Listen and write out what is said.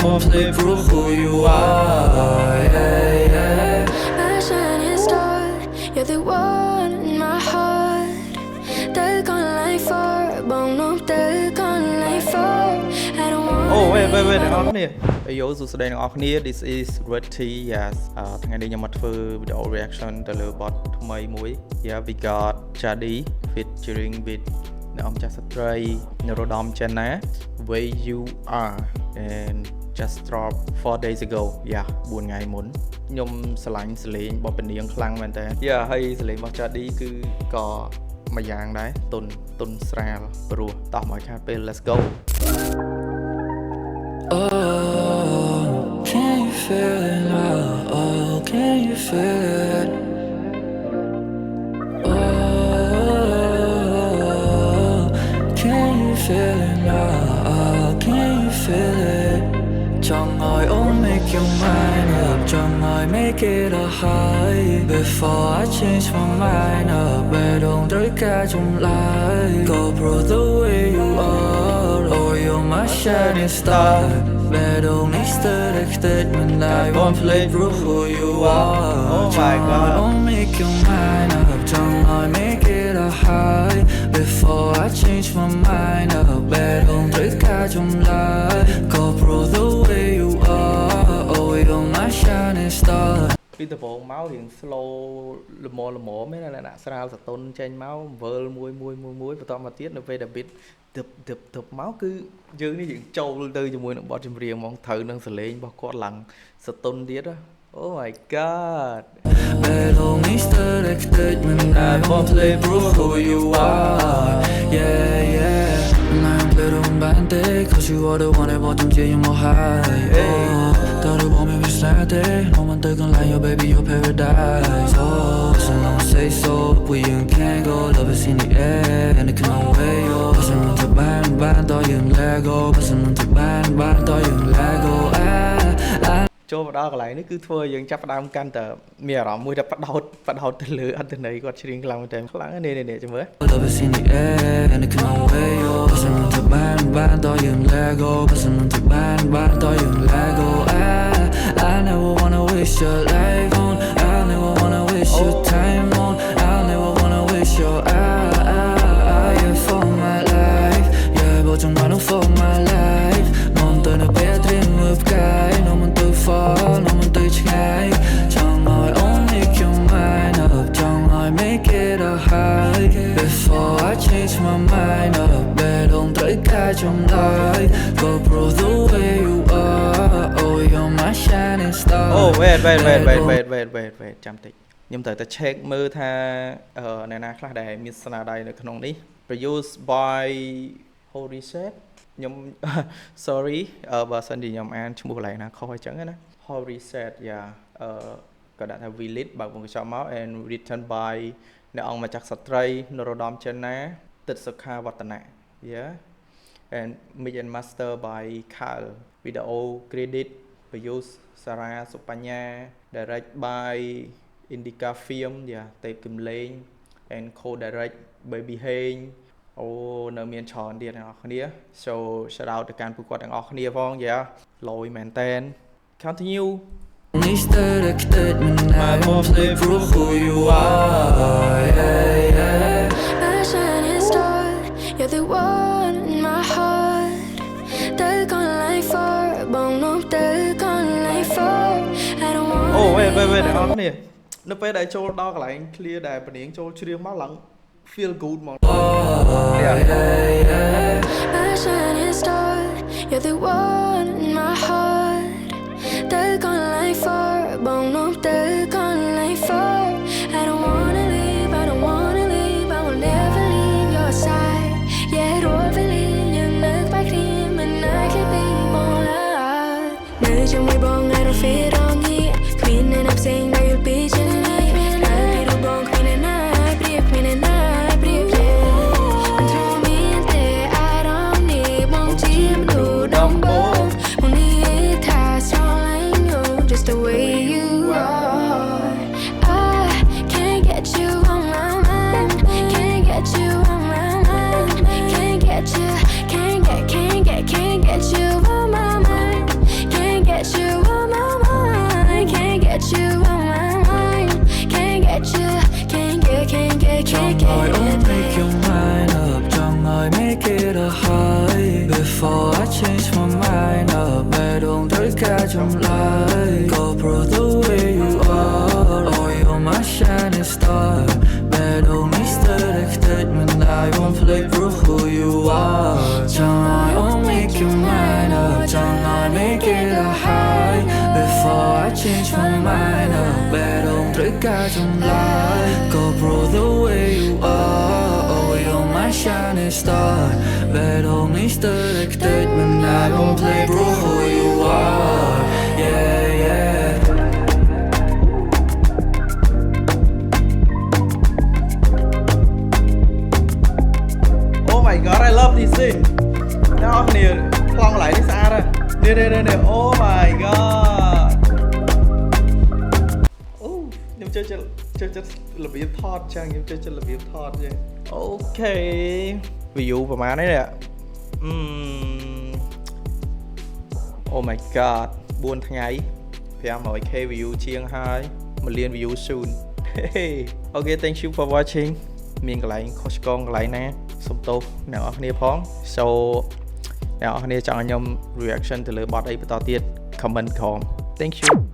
won't play prove who you are. Yeah, yeah. My shining star, you're the one in my heart. Tới còn lại for bóng nốt tới còn lại for. I don't want. Oh wait អ្នកនរគ្នាយោសួស្តីអ្នកនរគ្នា This is Redty yes ថ្ងៃនេះខ្ញុំមកធ្វើ video reaction ទៅលើបទថ្មីមួយ Yeah we got Jadi featuring with អ្នកអំចាស់ស្ត្រីនរោត្តមចិនណា Where you are and just dropped 4 days ago yeah 4ថ្ងៃមុនខ្ញុំស្រឡាញ់សលេងរបស់ពនាងខ្លាំងមែនតើ Yeah ហើយសលេងរបស់ Jadi គឺក៏មួយយ៉ាងដែរទុនស្រាលព្រោះតោះមកខាត់ពេល let's go Oh, can you feel it now? Oh, can you feel it? Oh, can you feel it now? Oh, can you feel it? Trong ngồi ôm make your mind up, trong ngồi make it a high. Before I change my mind up, but don't tới cả trong lại. Go through the way you are, oh you're my shining star. But don't need statement, I won't play through who you are. Oh my god. Don't make your mind up, trong ngồi make it a high. Before I change my mind up, but don't tới cả trong lại. Go through the way you are, oh you're my shining star. ពីដំបូងមករៀង slow ល្មមហ្នឹងណាដាក់ស្រាលសតុនចេញមកវើលមួយបន្តមកទៀតនៅពេលដែល beat ទឹកមកគឺយើងនេះយើងចូលទៅជាមួយនឹងបទចម្រៀងហ្មងត្រូវនឹងសលេងរបស់គាត់ឡើងសតុនទៀត Oh my god But only statement, I won't play prove who you are. Yeah, yeah. I'm little bande, cause you are the one that bought them to you more high. Oh, thought it won't make me sad day. No one taking like your baby, your paradise. Oh, so long say so. We can't go, love is in the air, and it can't wait. Oh, passing on to band, thought you let go. Passing on to band, thought you let go. ចូលមកដល់កន្លែងនេះគឺធ្វើឲ្យយើងចាប់ផ្ដើមកាន់តែមានអារម្មណ៍មួយថាបដោតទៅលើអត្ថន័យគាត់ច្រៀងខ្លាំងមែនតើខ្លាំងនេះចាំមើល Love is in the air and it can't wait. Passing on to band, thought you let go. Passing on to band, thought you let go. I never wanna waste your life on. I never wanna waste your time on. I never wanna waste your yeah for my life. Yeah, but you know for my life. Mong tới nơi bé dream of guy. No one too far, no one too sky. Trong ngồi ôm make your mind up. Trong ngồi make it a high. Before I change my mind up, but don't tới cả trong lại. Go through the way you are. Oh, you're my shining star. Oh wait ចាំតិចខ្ញុំត្រូវតែ check មើលថាអ្នកណាខ្លះដែលមានស្នាដៃនៅក្នុងនេះ produced by Holy Set ខ្ញុំ sorry បើសិនជាខ្ញុំអានឈ្មោះកន្លែងណាខុសអញ្ចឹងណា Holy Set ក៏ដាក់ថា Village បើកញ្ចក់មក and written by អ្នកអង្គម្ចាស់ស្ត្រីនរោត្តមចិនណាទឹកសុខាវឌ្ឍនៈ yeah and mix and master by Carl video credit produced Sara Supanya direct by Indica Film ទេពគឹមលេង and co-direct Baby Heng អូនៅមានច្រើនទៀតអ្នកនរគ្នា so shout out ទៅកាន់ពួកគាត់ទាំងអស់គ្នាផង yeah លយមែនតែន continue Need statement, I won't play prove who you are. Yeah, yeah. My shining star, you're the one in my heart. Tới còn lại for bóng nốt tới còn lại for. I don't want. Oh wait អ្នកនរគ្នានៅពេលដែលចូលដល់កន្លែង clear ដែលពនាងចូលច្រៀងមកឡើង feel good ហ្មង Yeah, yeah. My shining star, you're the one in my heart. Tới còn lại for bóng nốt tới còn lại for. I don't wanna leave, I don't wanna leave, I will never leave your side. Yeah, đôi với ly nhưng nước bách đi mình ai khi bị mong lại. Nơi trong mây bóng I don't fit on here. Queen and I'm saying that you'll be tonight. I feel the bong queen and I breathe, queen and I breathe, yeah. And throw me in there, I don't need mong chim đủ đông bông. Mong đi thả strong like you, just the way you are. I can't get you on my mind, can't get you on my mind, can't get you on my mind. ត្រូវការចម្លើយ Go pro the way you are Oh you're my shining star Bad old Mr. Excitement I won't play for who you are Tonight I'll make you mine up Tonight make it a high Before I change my mind up Bad old ត្រូវការចម្លើយ Go pro the way you are Oh you're my shining star Bad old Mr. Excitement I won't play for who you are Yeah yeah Oh my god I love this thing អ្នកនរគ្នាប្លង់កន្លែងនេះស្អាតនេះ Oh my god អូខ្ញុំចូលចិត្តរបៀបថតចឹងខ្ញុំចូលចិត្តរបៀបថតចឹងអូខេ view ប្រហែលនេះOh my god 4ថ្ងៃ 500k view ជាងហើយ million view soon Okay thank you for watching មានកន្លែងខុសឆ្គងកន្លែងណាសុំទោសអ្នកនរគ្នាផង so អ្នកនរគ្នាចង់ឲ្យខ្ញុំ reaction ទៅលើបទអីបន្តទៀត comment ក្រោម thank you